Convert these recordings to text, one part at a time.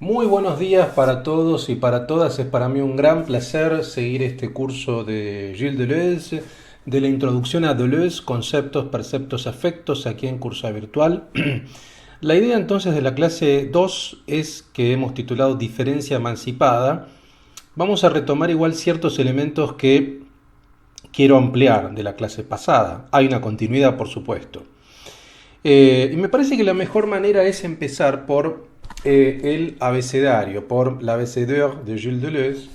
Muy buenos días para todos y para todas. Es para mí un gran placer seguir este curso de Gilles Deleuze, de la introducción a Deleuze, conceptos, perceptos, afectos, aquí en Cursa Virtual. La idea entonces de la clase 2 es que hemos titulado Diferencia emancipada. Vamos a retomar igual ciertos elementos que quiero ampliar de la clase pasada. Hay una continuidad, por supuesto. Y me parece que la mejor manera es empezar por el abecedario, por l'abécédaire de Gilles Deleuze,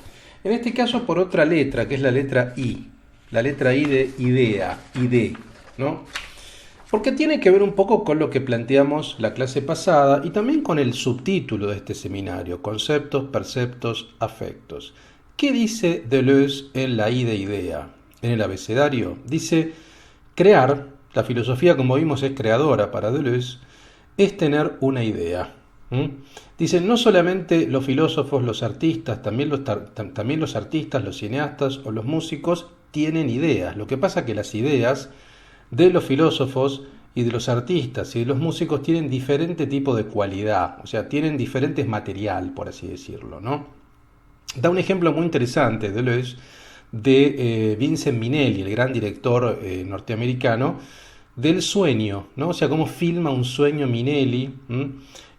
en este caso por otra letra, que es la letra I de idea, ID, ¿no? Porque tiene que ver un poco con lo que planteamos la clase pasada y también con el subtítulo de este seminario, conceptos, perceptos, afectos. ¿Qué dice Deleuze en la I de idea? En el abecedario dice, crear, la filosofía como vimos es creadora para Deleuze, es tener una idea. Dice, no solamente los filósofos, los artistas, también los artistas, los cineastas o los músicos tienen ideas. Lo que pasa es que las ideas de los filósofos y de los artistas y de los músicos tienen diferente tipo de cualidad, o sea, tienen diferentes material, por así decirlo, ¿no? Da un ejemplo muy interesante, Deleuze, de Vincent Minnelli, el gran director norteamericano, del sueño, ¿no? O sea, cómo filma un sueño Minnelli,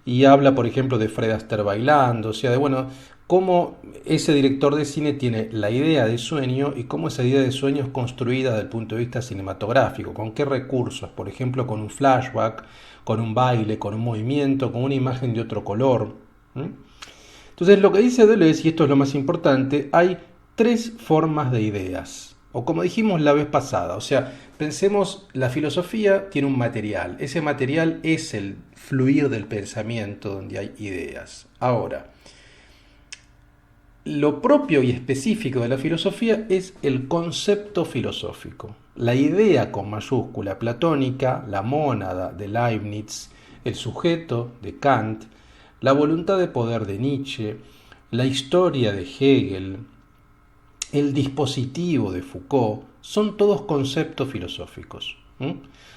y habla, por ejemplo, de Fred Astaire bailando, o sea, de, bueno, cómo ese director de cine tiene la idea de sueño y cómo esa idea de sueño es construida desde el punto de vista cinematográfico, con qué recursos, por ejemplo, con un flashback, con un baile, con un movimiento, con una imagen de otro color. Entonces, lo que dice Deleuze, y esto es lo más importante, hay tres formas de ideas, o como dijimos la vez pasada, o sea, pensemos, la filosofía tiene un material, ese material es el fluir del pensamiento donde hay ideas. Ahora, lo propio y específico de la filosofía es el concepto filosófico, la idea con mayúscula platónica, la mónada de Leibniz, el sujeto de Kant, la voluntad de poder de Nietzsche, la historia de Hegel, el dispositivo de Foucault, son todos conceptos filosóficos. O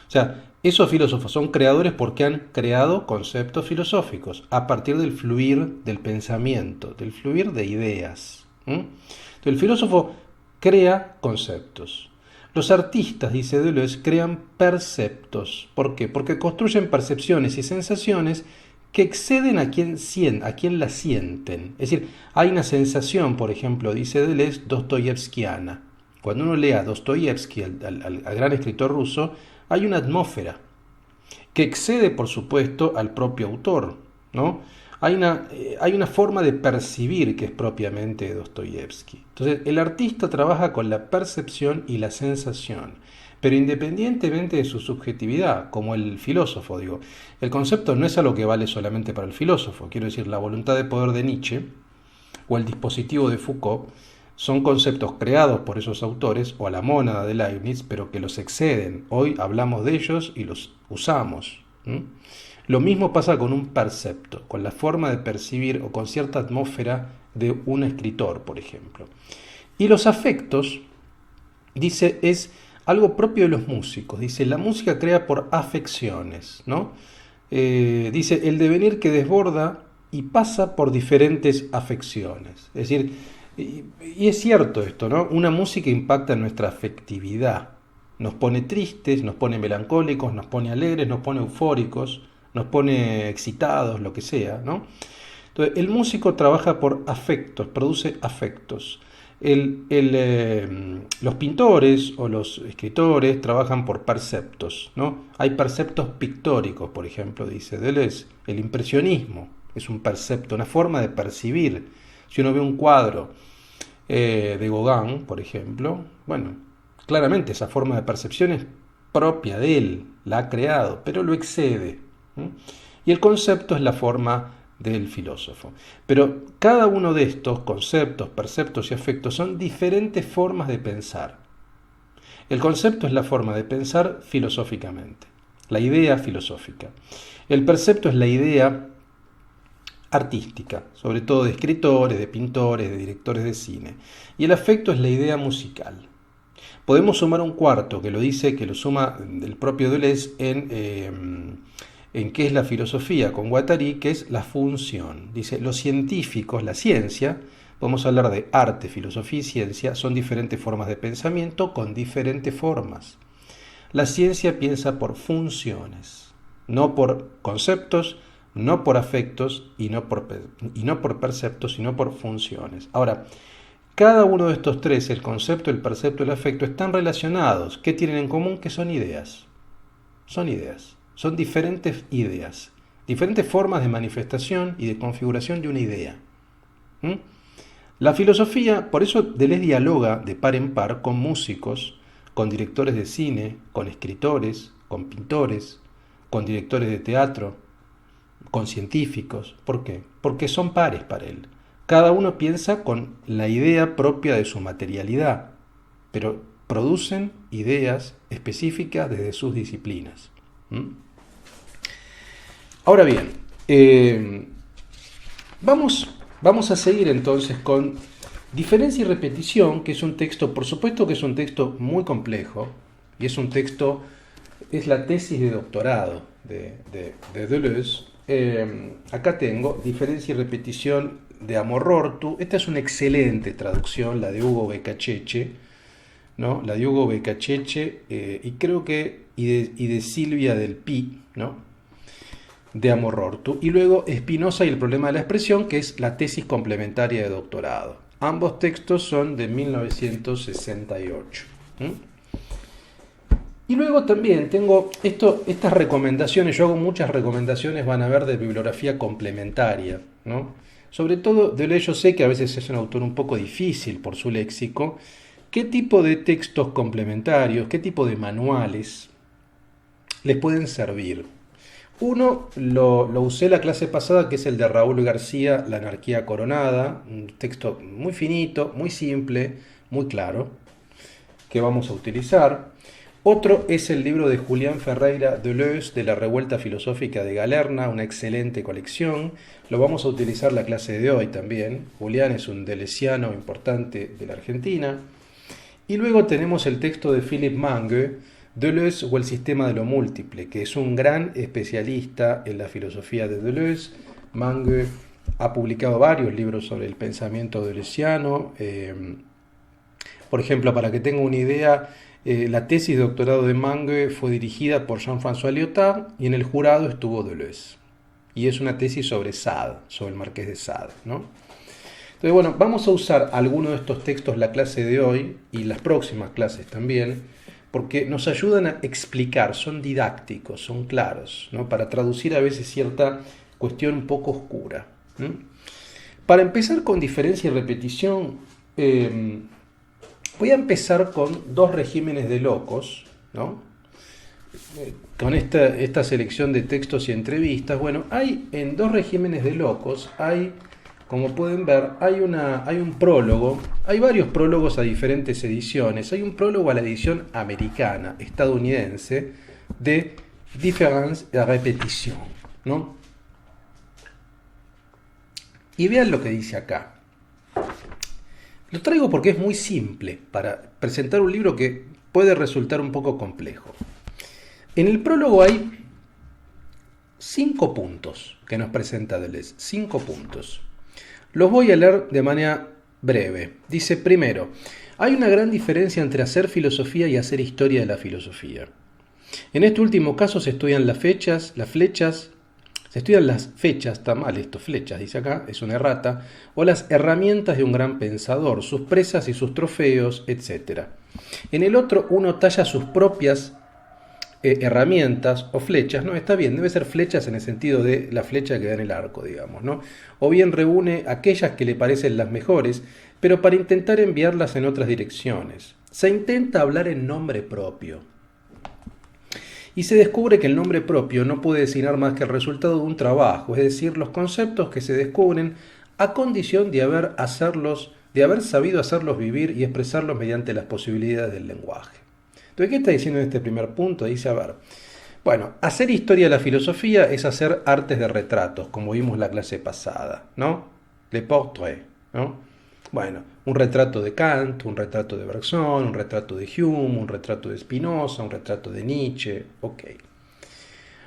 sea, esos filósofos son creadores porque han creado conceptos filosóficos a partir del fluir del pensamiento, del fluir de ideas. Entonces, el filósofo crea conceptos. Los artistas, dice Deleuze, crean perceptos. ¿Por qué? Porque construyen percepciones y sensaciones que exceden a quien la sienten. Es decir, hay una sensación, por ejemplo, dice Deleuze, dostoyevskiana. Cuando uno lee a Dostoyevsky, al gran escritor ruso, hay una atmósfera que excede, por supuesto, al propio autor, ¿no? Hay una forma de percibir que es propiamente de Dostoyevsky. Entonces, el artista trabaja con la percepción y la sensación, pero independientemente de su subjetividad, como el filósofo, digo, el concepto no es algo que vale solamente para el filósofo, quiero decir, la voluntad de poder de Nietzsche o el dispositivo de Foucault son conceptos creados por esos autores o a la mónada de Leibniz, pero que los exceden. Hoy hablamos de ellos y los usamos. Lo mismo pasa con un percepto, con la forma de percibir o con cierta atmósfera de un escritor, por ejemplo. Y los afectos, dice, es algo propio de los músicos. Dice, la música crea por afecciones, ¿no? Dice, el devenir que desborda y pasa por diferentes afecciones. Es decir, y es cierto esto, ¿no? Una música impacta en nuestra afectividad. Nos pone tristes, nos pone melancólicos, nos pone alegres, nos pone eufóricos, nos pone excitados, lo que sea, ¿no? Entonces, el músico trabaja por afectos, produce afectos. Los pintores o los escritores trabajan por perceptos, ¿no? Hay perceptos pictóricos, por ejemplo, dice Deleuze. El impresionismo es un percepto, una forma de percibir. Si uno ve un cuadro de Gauguin, por ejemplo, bueno, claramente esa forma de percepción es propia de él, la ha creado, pero lo excede. Y el concepto es la forma del filósofo. Pero cada uno de estos conceptos, perceptos y afectos son diferentes formas de pensar. El concepto es la forma de pensar filosóficamente, la idea filosófica. El percepto es la idea artística, sobre todo de escritores, de pintores, de directores de cine. Y el afecto es la idea musical. Podemos sumar un cuarto que lo dice, que lo suma el propio Deleuze en qué es la filosofía con Guattari, que es la función. Dice, los científicos, la ciencia, podemos hablar de arte, filosofía y ciencia, son diferentes formas de pensamiento con diferentes formas. La ciencia piensa por funciones, no por conceptos, no por afectos y no por perceptos, sino por funciones. Ahora, cada uno de estos tres, el concepto, el percepto y el afecto, están relacionados. ¿Qué tienen en común? Que son ideas. Son ideas. Son diferentes ideas. Diferentes formas de manifestación y de configuración de una idea. ¿Mm? La filosofía, por eso Deleuze dialoga de par en par con músicos, con directores de cine, con escritores, con pintores, con directores de teatro, con científicos. ¿Por qué? Porque son pares para él. Cada uno piensa con la idea propia de su materialidad, pero producen ideas específicas desde sus disciplinas. Ahora bien, vamos a seguir entonces con Diferencia y Repetición, que es un texto, por supuesto que es un texto muy complejo, y es un texto, es la tesis de doctorado de Deleuze. Acá tengo Diferencia y Repetición de Amorortu. Esta es una excelente traducción, la de Hugo Beccacheche, ¿no? La de Hugo Beccacheche, y creo que y de Silvia del Pi, ¿no? De Amorortu. Y luego Spinoza y el problema de la expresión, que es la tesis complementaria de doctorado. Ambos textos son de 1968. Y luego también tengo estas recomendaciones. Yo hago muchas recomendaciones, van a ver, de bibliografía complementaria, ¿no? Sobre todo, Deleuze, yo sé que a veces es un autor un poco difícil por su léxico. ¿Qué tipo de textos complementarios, qué tipo de manuales les pueden servir? Uno lo usé la clase pasada, que es el de Raúl García, La anarquía coronada, un texto muy finito, muy simple, muy claro, que vamos a utilizar. Otro es el libro de Julián Ferreira Deleuze, de la Revuelta Filosófica de Galerna, una excelente colección. Lo vamos a utilizar la clase de hoy también. Julián es un deleuziano importante de la Argentina. Y luego tenemos el texto de Philippe Mangue, Deleuze o el sistema de lo múltiple, que es un gran especialista en la filosofía de Deleuze. Mangue ha publicado varios libros sobre el pensamiento deleuziano. Por ejemplo, para que tenga una idea, la tesis de doctorado de Mangue fue dirigida por Jean-François Lyotard y en el jurado estuvo Deleuze. Y es una tesis sobre Sade, sobre el Marqués de Sade, ¿no? Entonces, bueno, vamos a usar algunos de estos textos la clase de hoy y las próximas clases también, porque nos ayudan a explicar, son didácticos, son claros, ¿no? Para traducir a veces cierta cuestión un poco oscura. Para empezar con Diferencia y Repetición, voy a empezar con dos regímenes de locos, ¿no? Con esta selección de textos y entrevistas. Bueno, hay en dos regímenes de locos, como pueden ver, hay un prólogo, hay varios prólogos a diferentes ediciones. Hay un prólogo a la edición americana, estadounidense, de Différence et Répétition, ¿no? Y vean lo que dice acá. Lo traigo porque es muy simple para presentar un libro que puede resultar un poco complejo. En el prólogo hay 5 puntos que nos presenta Deleuze. 5 puntos. Los voy a leer de manera breve. Dice, primero, hay una gran diferencia entre hacer filosofía y hacer historia de la filosofía. En este último caso se estudian las fechas, está mal esto, flechas, dice acá, es una errata, o las herramientas de un gran pensador, sus presas y sus trofeos, etc. En el otro uno talla sus propias herramientas o flechas, ¿no? Está bien, debe ser flechas en el sentido de la flecha que da en el arco, digamos, ¿no? O bien reúne aquellas que le parecen las mejores, pero para intentar enviarlas en otras direcciones. Se intenta hablar en nombre propio. Y se descubre que el nombre propio no puede designar más que el resultado de un trabajo, es decir, los conceptos que se descubren a condición de haber sabido hacerlos vivir y expresarlos mediante las posibilidades del lenguaje. Entonces, ¿qué está diciendo en este primer punto? Dice, bueno, hacer historia de la filosofía es hacer artes de retratos, como vimos la clase pasada, ¿no? Le portrait, ¿no? Bueno, un retrato de Kant, un retrato de Bergson, un retrato de Hume, un retrato de Spinoza, un retrato de Nietzsche, ok.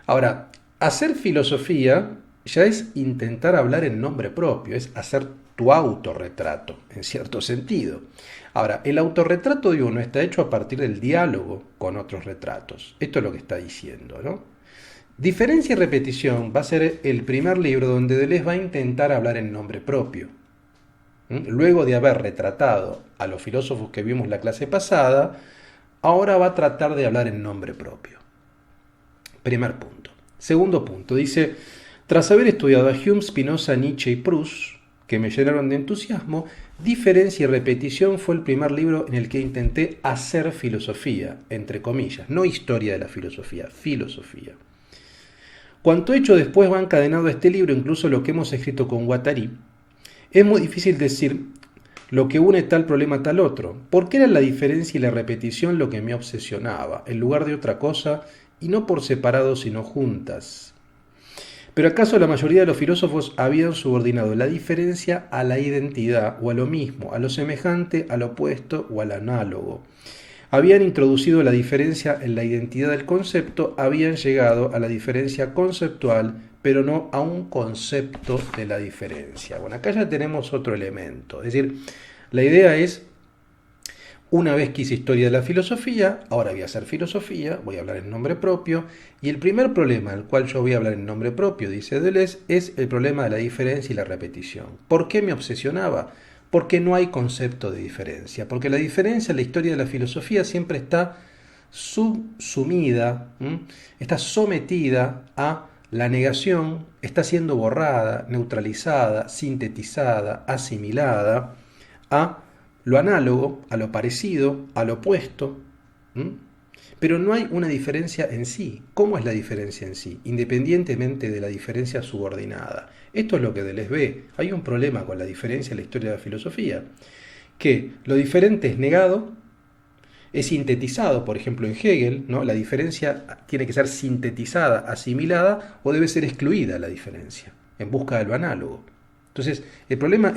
Ahora, Hacer filosofía ya es intentar hablar en nombre propio, es hacer tu autorretrato, en cierto sentido. Ahora, el autorretrato de uno está hecho a partir del diálogo con otros retratos. Esto es lo que está diciendo, ¿no? Diferencia y repetición va a ser el primer libro donde Deleuze va a intentar hablar en nombre propio. Luego de haber retratado a los filósofos que vimos la clase pasada, ahora va a tratar de hablar en nombre propio. Primer punto. Segundo punto, dice, tras haber estudiado a Hume, Spinoza, Nietzsche y Proust, que me llenaron de entusiasmo, Diferencia y repetición fue el primer libro en el que intenté hacer filosofía, entre comillas, no historia de la filosofía, filosofía. Cuanto hecho después va encadenado a este libro, incluso lo que hemos escrito con Guattari, es muy difícil decir lo que une tal problema a tal otro, porque era la diferencia y la repetición lo que me obsesionaba, en lugar de otra cosa, y no por separado sino juntas. Pero ¿acaso la mayoría de los filósofos habían subordinado la diferencia a la identidad o a lo mismo, a lo semejante, al opuesto o al análogo? Habían introducido la diferencia en la identidad del concepto, habían llegado a la diferencia conceptual, pero no a un concepto de la diferencia. Bueno, acá ya tenemos otro elemento, es decir, la idea es, una vez que hice historia de la filosofía, ahora voy a hacer filosofía, voy a hablar en nombre propio, y el primer problema al cual yo voy a hablar en nombre propio, dice Deleuze, es el problema de la diferencia y la repetición. ¿Por qué me obsesionaba? Porque no hay concepto de diferencia, porque la diferencia en la historia de la filosofía siempre está subsumida, está sometida a la negación, está siendo borrada, neutralizada, sintetizada, asimilada a lo análogo, a lo parecido, al opuesto, pero no hay una diferencia en sí. ¿Cómo es la diferencia en sí? Independientemente de la diferencia subordinada. Esto es lo que Deleuze ve. Hay un problema con la diferencia en la historia de la filosofía, que lo diferente es negado, es sintetizado, por ejemplo en Hegel, ¿no? La diferencia tiene que ser sintetizada, asimilada, o debe ser excluida la diferencia, en busca de lo análogo. Entonces, este problema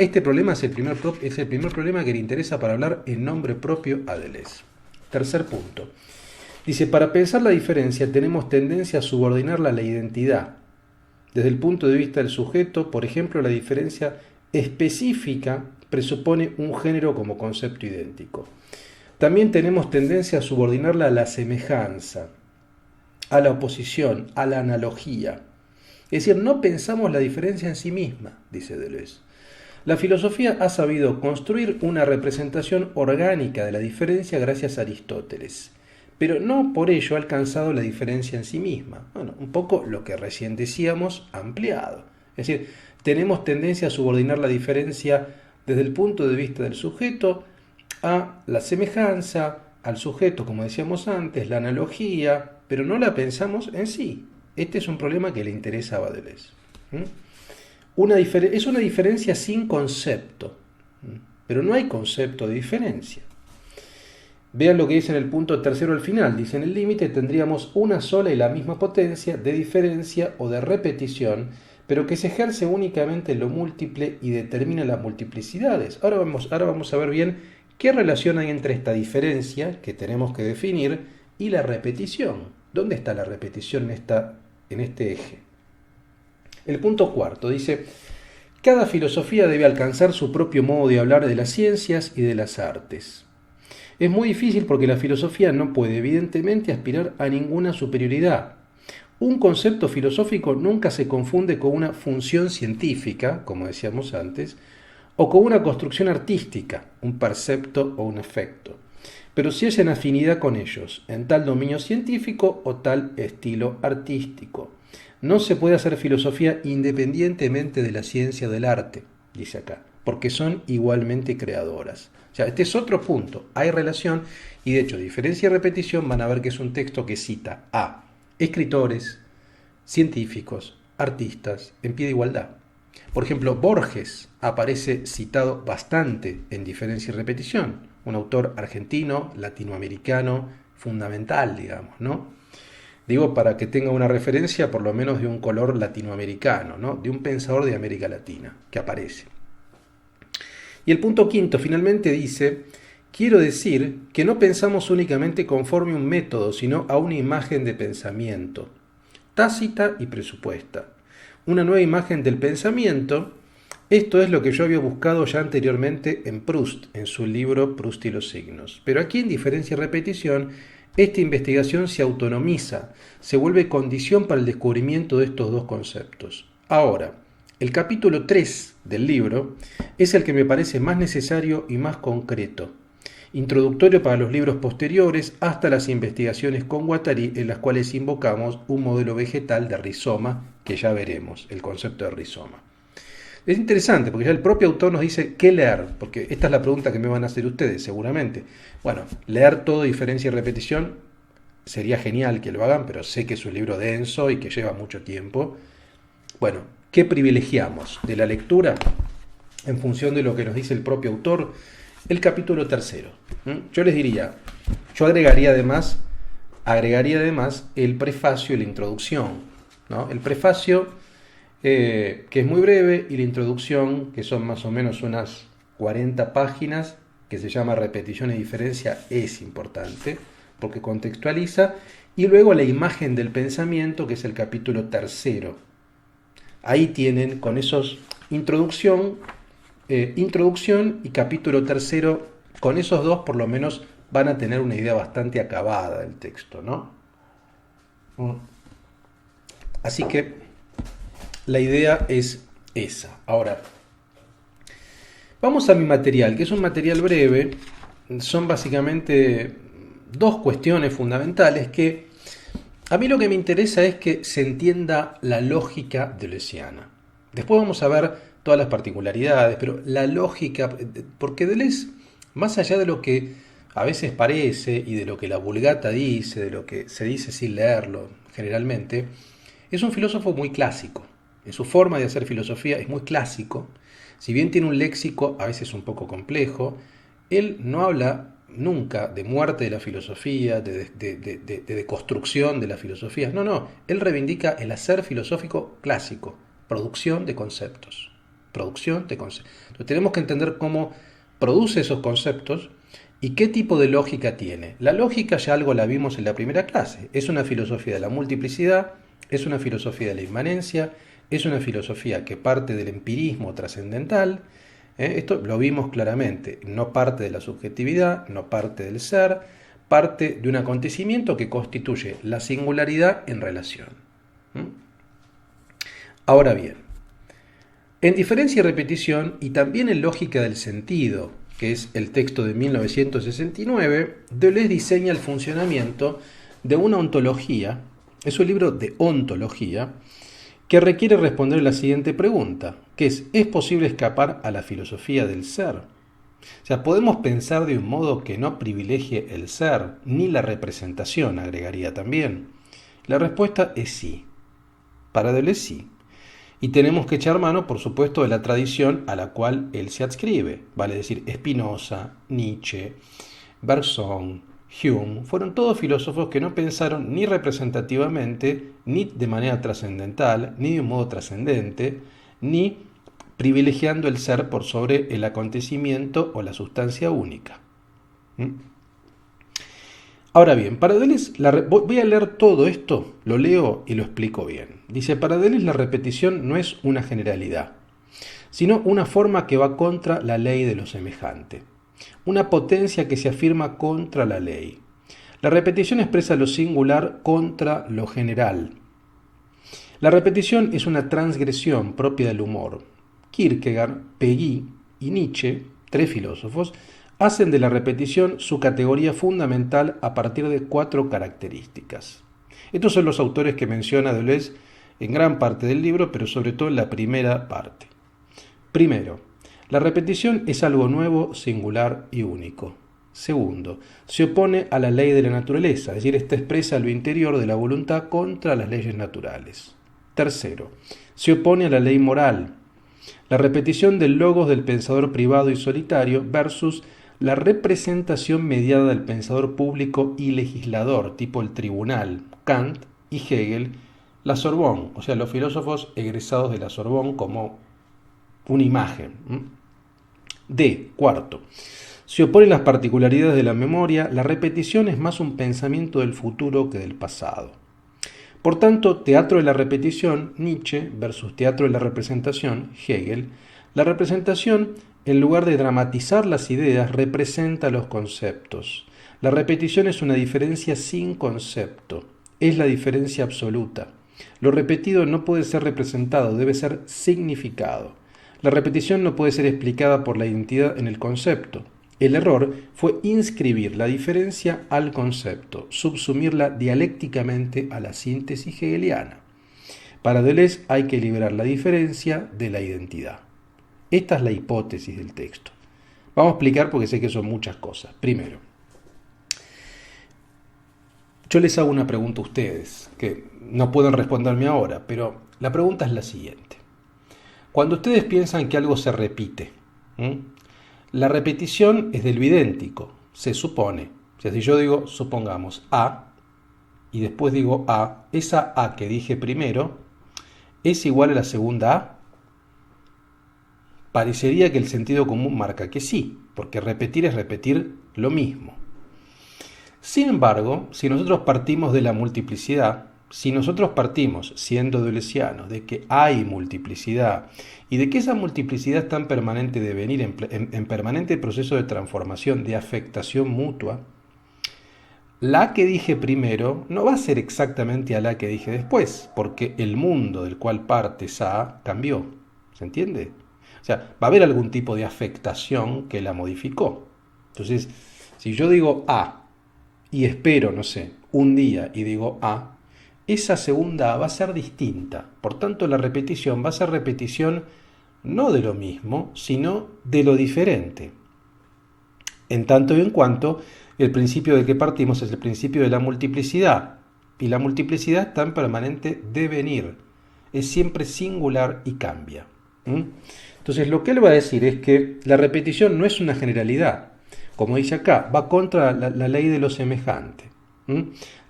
es el primer problema que le interesa para hablar en nombre propio a Deleuze. Tercer punto. Dice, para pensar la diferencia tenemos tendencia a subordinarla a la identidad. Desde el punto de vista del sujeto, por ejemplo, la diferencia específica presupone un género como concepto idéntico. También tenemos tendencia a subordinarla a la semejanza, a la oposición, a la analogía. Es decir, no pensamos la diferencia en sí misma, dice Deleuze. La filosofía ha sabido construir una representación orgánica de la diferencia gracias a Aristóteles, pero no por ello ha alcanzado la diferencia en sí misma. Bueno, un poco lo que recién decíamos, ampliado. Es decir, tenemos tendencia a subordinar la diferencia desde el punto de vista del sujeto a la semejanza, al sujeto, como decíamos antes, la analogía, pero no la pensamos en sí. Este es un problema que le interesa a Deleuze. Es una diferencia sin concepto, pero no hay concepto de diferencia. Vean lo que dice en el punto tercero al final. Dice, en el límite tendríamos una sola y la misma potencia de diferencia o de repetición, pero que se ejerce únicamente en lo múltiple y determina las multiplicidades. Ahora vamos a ver bien qué relación hay entre esta diferencia que tenemos que definir y la repetición. ¿Dónde está la repetición en este eje? El punto cuarto dice, cada filosofía debe alcanzar su propio modo de hablar de las ciencias y de las artes. Es muy difícil porque la filosofía no puede evidentemente aspirar a ninguna superioridad. Un concepto filosófico nunca se confunde con una función científica, como decíamos antes, o con una construcción artística, un percepto o un efecto, pero si es en afinidad con ellos, en tal dominio científico o tal estilo artístico. No se puede hacer filosofía independientemente de la ciencia o del arte, dice acá, porque son igualmente creadoras. O sea, este es otro punto, hay relación, y de hecho, diferencia y repetición van a ver que es un texto que cita a escritores, científicos, artistas, en pie de igualdad. Por ejemplo, Borges aparece citado bastante en diferencia y repetición, un autor argentino, latinoamericano, fundamental, digamos, ¿no? Digo, para que tenga una referencia por lo menos de un color latinoamericano, ¿no? De un pensador de América Latina, que aparece. Y el punto quinto finalmente dice, quiero decir que no pensamos únicamente conforme a un método, sino a una imagen de pensamiento. tácita y presupuesta. Una nueva imagen del pensamiento. Esto es lo que yo había buscado ya anteriormente en Proust, en su libro Proust y los signos. Pero aquí, en diferencia y repetición, esta investigación se autonomiza, se vuelve condición para el descubrimiento de estos dos conceptos. Ahora, el capítulo 3 del libro es el que me parece más necesario y más concreto, introductorio para los libros posteriores hasta las investigaciones con Guattari, en las cuales invocamos un modelo vegetal de rizoma, que ya veremos, el concepto de rizoma. Es interesante porque ya el propio autor nos dice qué leer, porque esta es la pregunta que me van a hacer ustedes seguramente. Bueno, leer todo, diferencia y repetición, sería genial que lo hagan, pero sé que es un libro denso y que lleva mucho tiempo. Bueno, ¿qué privilegiamos de la lectura en función de lo que nos dice el propio autor? El capítulo 3. Yo les diría, yo agregaría además el prefacio y la introducción, ¿no? El prefacio, que es muy breve, y la introducción, que son más o menos unas 40 páginas, que se llama Repetición y diferencia, es importante, porque contextualiza, y luego la imagen del pensamiento, que es el capítulo 3. Ahí tienen, con esos introducción y capítulo 3, con esos dos por lo menos van a tener una idea bastante acabada del texto, ¿no? Así que la idea es esa. Ahora, vamos a mi material, que es un material breve. Son básicamente dos cuestiones fundamentales que a mí lo que me interesa es que se entienda la lógica deleuziana. Después vamos a ver todas las particularidades, pero la lógica, porque Deleuze, más allá de lo que a veces parece y de lo que la Vulgata dice, de lo que se dice sin leerlo generalmente, es un filósofo muy clásico. En su forma de hacer filosofía es muy clásico. Si bien tiene un léxico a veces un poco complejo, él no habla nunca de muerte de la filosofía, de deconstrucción de la filosofía. No, él reivindica el hacer filosófico clásico, producción de conceptos. Entonces tenemos que entender cómo produce esos conceptos y qué tipo de lógica tiene. La lógica ya algo la vimos en la primera clase. Es una filosofía de la multiplicidad, es una filosofía de la inmanencia, es una filosofía que parte del empirismo trascendental. Esto lo vimos claramente. No parte de la subjetividad, no parte del ser, parte de un acontecimiento que constituye la singularidad en relación. Ahora bien, en diferencia y repetición, y también en lógica del sentido, que es el texto de 1969, Deleuze diseña el funcionamiento de una ontología. Es un libro de ontología que requiere responder la siguiente pregunta, que ¿es posible escapar a la filosofía del ser? O sea, ¿podemos pensar de un modo que no privilegie el ser, ni la representación, agregaría también? La respuesta es sí. Para Deleuze sí. Y tenemos que echar mano, por supuesto, de la tradición a la cual él se adscribe, vale decir, Spinoza, Nietzsche, Bergson, Hume, fueron todos filósofos que no pensaron ni representativamente, ni de manera trascendental, ni de un modo trascendente, ni privilegiando el ser por sobre el acontecimiento o la sustancia única. Ahora bien, para Deleuze, voy a leer todo esto, lo leo y lo explico bien. Dice, para Deleuze la repetición no es una generalidad, sino una forma que va contra la ley de lo semejante. Una potencia que se afirma contra la ley. La repetición expresa lo singular contra lo general. La repetición es una transgresión propia del humor. Kierkegaard, Péguy y Nietzsche, tres filósofos, hacen de la repetición su categoría fundamental a partir de 4 características. Estos son los autores que menciona Deleuze en gran parte del libro, pero sobre todo en la primera parte. Primero, la repetición es algo nuevo, singular y único. Segundo, se opone a la ley de la naturaleza, es decir, esta expresa lo interior de la voluntad contra las leyes naturales. Tercero, se opone a la ley moral, la repetición del logos del pensador privado y solitario versus la representación mediada del pensador público y legislador, tipo el tribunal, Kant y Hegel, la Sorbonne, o sea, los filósofos egresados de la Sorbonne como una imagen. Cuarto, se oponen las particularidades de la memoria, la repetición es más un pensamiento del futuro que del pasado. Por tanto, teatro de la repetición, Nietzsche, versus teatro de la representación, Hegel. La representación, en lugar de dramatizar las ideas, representa los conceptos. La repetición es una diferencia sin concepto, es la diferencia absoluta. Lo repetido no puede ser representado, debe ser significado. La repetición no puede ser explicada por la identidad en el concepto. El error fue inscribir la diferencia al concepto, subsumirla dialécticamente a la síntesis hegeliana. Para Deleuze hay que liberar la diferencia de la identidad. Esta es la hipótesis del texto. Vamos a explicar porque sé que son muchas cosas. Primero, yo les hago una pregunta a ustedes, que no pueden responderme ahora, pero la pregunta es la siguiente. Cuando ustedes piensan que algo se repite, la repetición es del idéntico, se supone. O sea, si yo digo, supongamos, A, y después digo A, esa A que dije primero es igual a la segunda A. Parecería que el sentido común marca que sí, porque repetir es repetir lo mismo. Sin embargo, si nosotros partimos de la multiplicidad, si nosotros partimos, siendo deleuzianos, de que hay multiplicidad y de que esa multiplicidad está en permanente devenir, en permanente proceso de transformación, de afectación mutua, la que dije primero no va a ser exactamente a la que dije después, porque el mundo del cual parte esa A cambió. ¿Se entiende? O sea, va a haber algún tipo de afectación que la modificó. Entonces, si yo digo A y espero, no sé, un día y digo A, esa segunda A va a ser distinta. Por tanto, la repetición va a ser repetición no de lo mismo, sino de lo diferente. En tanto y en cuanto el principio del que partimos es el principio de la multiplicidad. Y la multiplicidad está en permanente devenir. Es siempre singular y cambia. Entonces, lo que él va a decir es que la repetición no es una generalidad. Como dice acá, va contra la ley de lo semejante.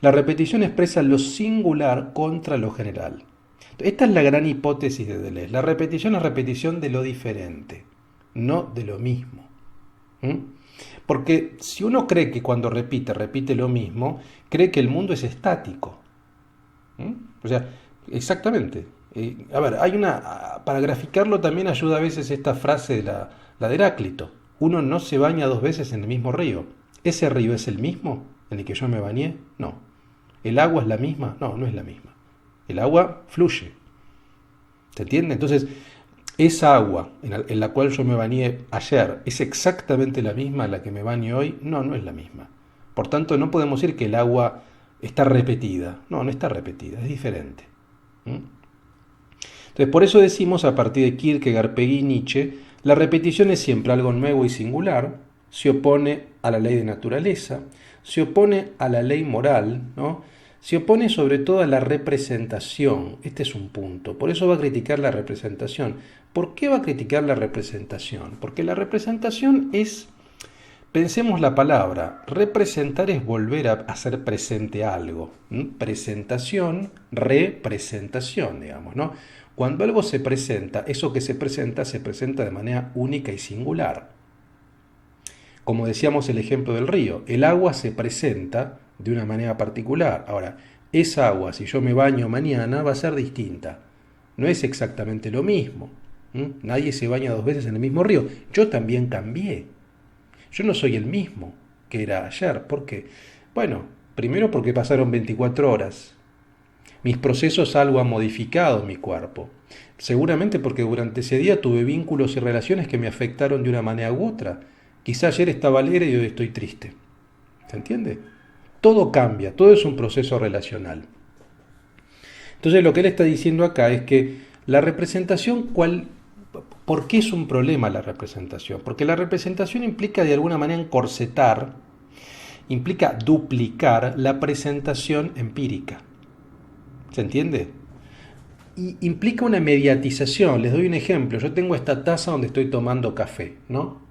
La repetición expresa lo singular contra lo general. Esta es la gran hipótesis de Deleuze. La repetición es repetición de lo diferente, no de lo mismo. Porque si uno cree que cuando repite lo mismo, cree que el mundo es estático. O sea, exactamente. A ver, para graficarlo también ayuda a veces esta frase de la de Heráclito. Uno no se baña dos veces en el mismo río. ¿Ese río es el mismo en el que yo me bañé? No. ¿El agua es la misma? No, no es la misma. El agua fluye. ¿Se entiende? Entonces, esa agua en la cual yo me bañé ayer, ¿es exactamente la misma en la que me baño hoy? No, no es la misma. Por tanto, no podemos decir que el agua está repetida. No, no está repetida, es diferente. Entonces, por eso decimos, a partir de Kierkegaard, Peggy y Nietzsche, la repetición es siempre algo nuevo y singular, se opone a la ley de naturaleza, se opone a la ley moral, ¿no? Se opone sobre todo a la representación. Este es un punto. Por eso va a criticar la representación. ¿Por qué va a criticar la representación? Porque la representación es, pensemos la palabra, representar es volver a hacer presente algo. Presentación, representación, digamos, ¿no? Cuando algo se presenta, eso que se presenta de manera única y singular. Como decíamos el ejemplo del río, el agua se presenta de una manera particular. Ahora, esa agua, si yo me baño mañana, va a ser distinta. No es exactamente lo mismo. Nadie se baña dos veces en el mismo río. Yo también cambié. Yo no soy el mismo que era ayer. ¿Por qué? Bueno, primero porque pasaron 24 horas. Mis procesos algo han modificado mi cuerpo. Seguramente porque durante ese día tuve vínculos y relaciones que me afectaron de una manera u otra. Quizá ayer estaba alegre y hoy estoy triste. ¿Se entiende? Todo cambia, todo es un proceso relacional. Entonces lo que él está diciendo acá es que la representación, ¿por qué es un problema la representación? Porque la representación implica de alguna manera encorsetar, implica duplicar la presentación empírica. ¿Se entiende? Y implica una mediatización. Les doy un ejemplo. Yo tengo esta taza donde estoy tomando café, ¿no?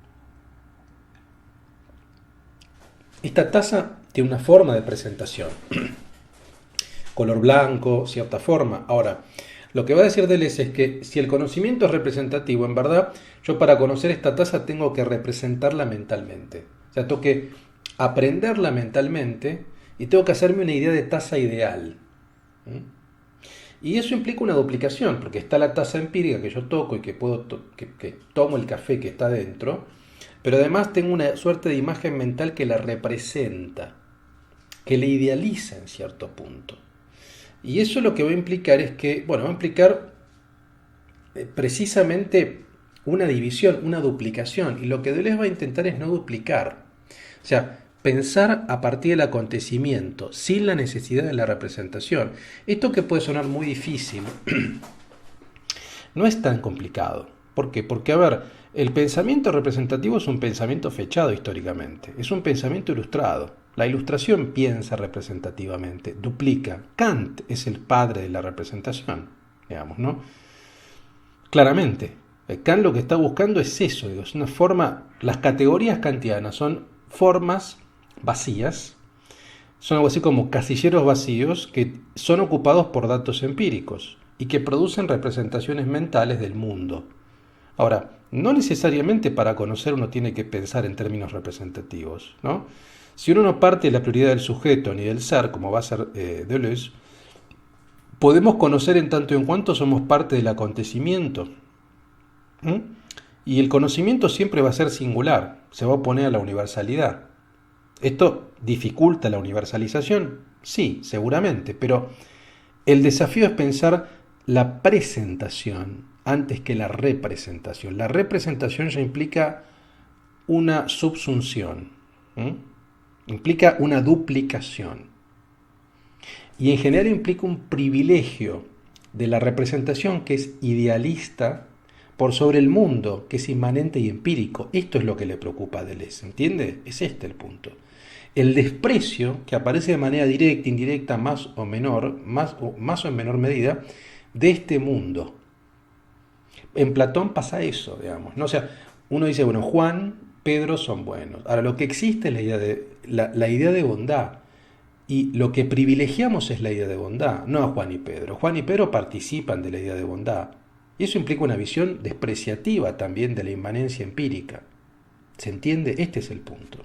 Esta taza tiene una forma de presentación. Color blanco, cierta forma. Ahora, lo que va a decir Deleuze es que si el conocimiento es representativo, en verdad, yo para conocer esta taza tengo que representarla mentalmente. O sea, tengo que aprenderla mentalmente y tengo que hacerme una idea de taza ideal. Y eso implica una duplicación, porque está la taza empírica que yo toco y que que tomo el café que está dentro, pero además tengo una suerte de imagen mental que la representa, que le idealiza en cierto punto. Y eso lo que va a implicar es que, bueno, va a implicar precisamente una división, una duplicación, y lo que Deleuze va a intentar es no duplicar. O sea, pensar a partir del acontecimiento, sin la necesidad de la representación. Esto que puede sonar muy difícil, no es tan complicado. ¿Por qué? Porque, a ver, el pensamiento representativo es un pensamiento fechado históricamente, es un pensamiento ilustrado. La ilustración piensa representativamente, duplica. Kant es el padre de la representación, digamos, ¿no? Claramente, Kant lo que está buscando es eso, digo, es una forma, las categorías kantianas son formas vacías, son algo así como casilleros vacíos que son ocupados por datos empíricos y que producen representaciones mentales del mundo. Ahora, no necesariamente para conocer uno tiene que pensar en términos representativos, ¿no? Si uno no parte de la prioridad del sujeto ni del ser, como va a ser Deleuze, podemos conocer en tanto en cuanto somos parte del acontecimiento. Y el conocimiento siempre va a ser singular, se va a oponer a la universalidad. ¿Esto dificulta la universalización? Sí, seguramente, pero el desafío es pensar la presentación antes que la representación. La representación ya implica una subsunción, implica una duplicación. Y en general implica un privilegio de la representación que es idealista por sobre el mundo, que es inmanente y empírico. Esto es lo que le preocupa a Deleuze, ¿entiende? Es este el punto. El desprecio que aparece de manera directa, indirecta, más o en menor medida, de este mundo. En Platón pasa eso, digamos, ¿no? O sea, uno dice, bueno, Juan, Pedro son buenos. Ahora, lo que existe es la idea de bondad. Y lo que privilegiamos es la idea de bondad, no a Juan y Pedro. Juan y Pedro participan de la idea de bondad. Y eso implica una visión despreciativa también de la inmanencia empírica. ¿Se entiende? Este es el punto.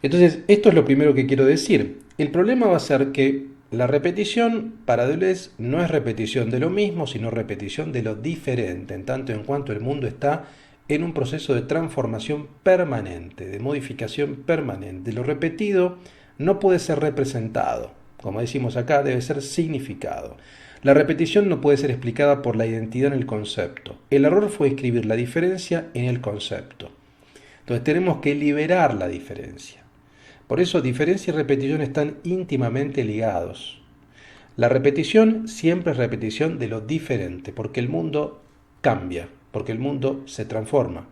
Entonces, esto es lo primero que quiero decir. El problema va a ser que la repetición para Deleuze no es repetición de lo mismo, sino repetición de lo diferente, en tanto en cuanto el mundo está en un proceso de transformación permanente, de modificación permanente. Lo repetido no puede ser representado. Como decimos acá, debe ser significado. La repetición no puede ser explicada por la identidad en el concepto. El error fue escribir la diferencia en el concepto. Entonces tenemos que liberar la diferencia. Por eso diferencia y repetición están íntimamente ligados. La repetición siempre es repetición de lo diferente, porque el mundo cambia, porque el mundo se transforma.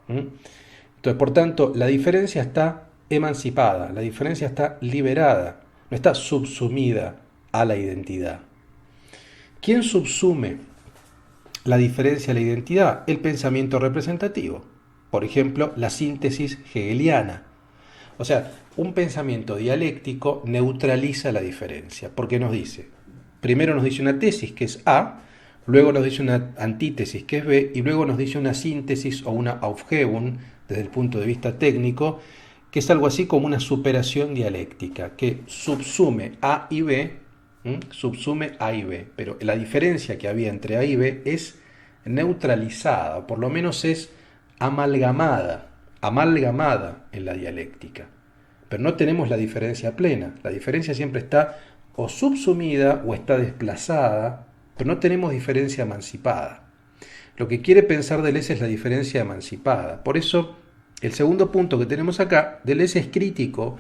Entonces, por tanto, la diferencia está emancipada, la diferencia está liberada, no está subsumida a la identidad. ¿Quién subsume la diferencia a la identidad? El pensamiento representativo. Por ejemplo, la síntesis hegeliana. O sea, un pensamiento dialéctico neutraliza la diferencia, porque nos dice, primero nos dice una tesis que es A, luego nos dice una antítesis que es B, y luego nos dice una síntesis o una Aufhebung, desde el punto de vista técnico, que es algo así como una superación dialéctica, que subsume A y B, pero la diferencia que había entre A y B es neutralizada, o por lo menos es amalgamada en la dialéctica. Pero no tenemos la diferencia plena, la diferencia siempre está o subsumida o está desplazada, pero no tenemos diferencia emancipada. Lo que quiere pensar Deleuze es la diferencia emancipada. Por eso, el segundo punto que tenemos acá, Deleuze es crítico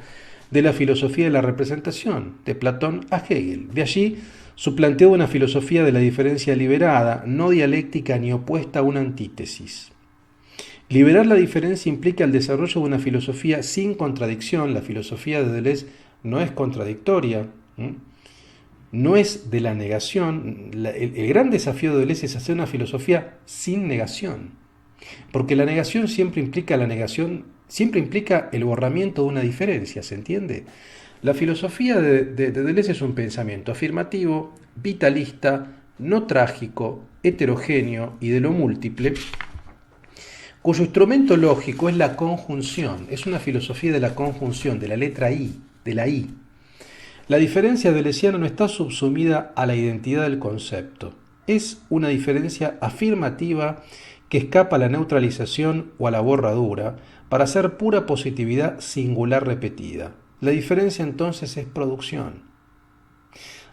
de la filosofía de la representación, de Platón a Hegel. De allí su planteo de una filosofía de la diferencia liberada, no dialéctica ni opuesta a una antítesis. Liberar la diferencia implica el desarrollo de una filosofía sin contradicción. La filosofía de Deleuze no es contradictoria, no es de la negación. El gran desafío de Deleuze es hacer una filosofía sin negación, porque la negación siempre implica el borramiento de una diferencia, ¿se entiende? La filosofía de Deleuze es un pensamiento afirmativo, vitalista, no trágico, heterogéneo y de lo múltiple, cuyo instrumento lógico es la conjunción. Es una filosofía de la conjunción, de la letra I, de la I. La diferencia deleuziana no está subsumida a la identidad del concepto. Es una diferencia afirmativa que escapa a la neutralización o a la borradura para ser pura positividad singular repetida. La diferencia entonces es producción.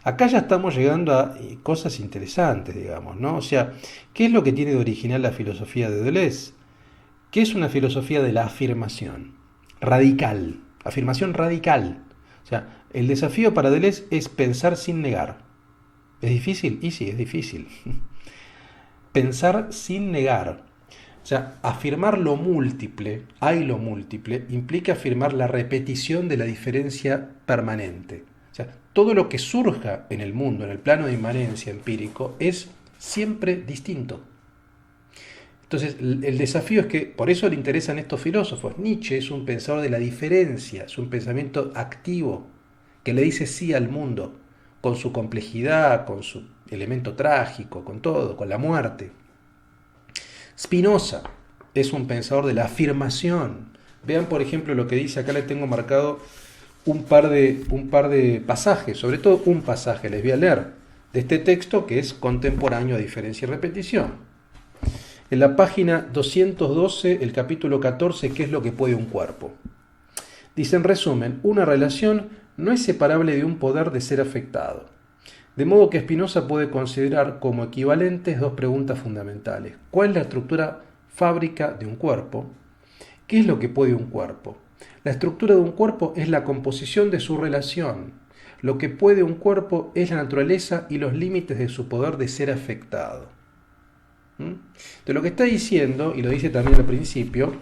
Acá ya estamos llegando a cosas interesantes, digamos, ¿no? O sea, ¿qué es lo que tiene de original la filosofía de Deleuze? Que es una filosofía de la afirmación radical, afirmación radical. O sea, el desafío para Deleuze es pensar sin negar. ¿Es difícil? Y sí, es difícil. Pensar sin negar. O sea, afirmar lo múltiple, hay lo múltiple, implica afirmar la repetición de la diferencia permanente. O sea, todo lo que surja en el mundo, en el plano de inmanencia empírico, es siempre distinto. Entonces, el desafío es que, por eso le interesan estos filósofos. Nietzsche es un pensador de la diferencia, es un pensamiento activo, que le dice sí al mundo, con su complejidad, con su elemento trágico, con todo, con la muerte. Spinoza es un pensador de la afirmación. Vean, por ejemplo, lo que dice, acá le tengo marcado un par de pasajes, sobre todo un pasaje, les voy a leer, de este texto que es contemporáneo a diferencia y repetición. En la página 212, el capítulo 14, ¿qué es lo que puede un cuerpo? Dice en resumen, una relación no es separable de un poder de ser afectado. De modo que Spinoza puede considerar como equivalentes dos preguntas fundamentales. ¿Cuál es la estructura fábrica de un cuerpo? ¿Qué es lo que puede un cuerpo? La estructura de un cuerpo es la composición de su relación. Lo que puede un cuerpo es la naturaleza y los límites de su poder de ser afectado. Entonces lo que está diciendo, y lo dice también al principio,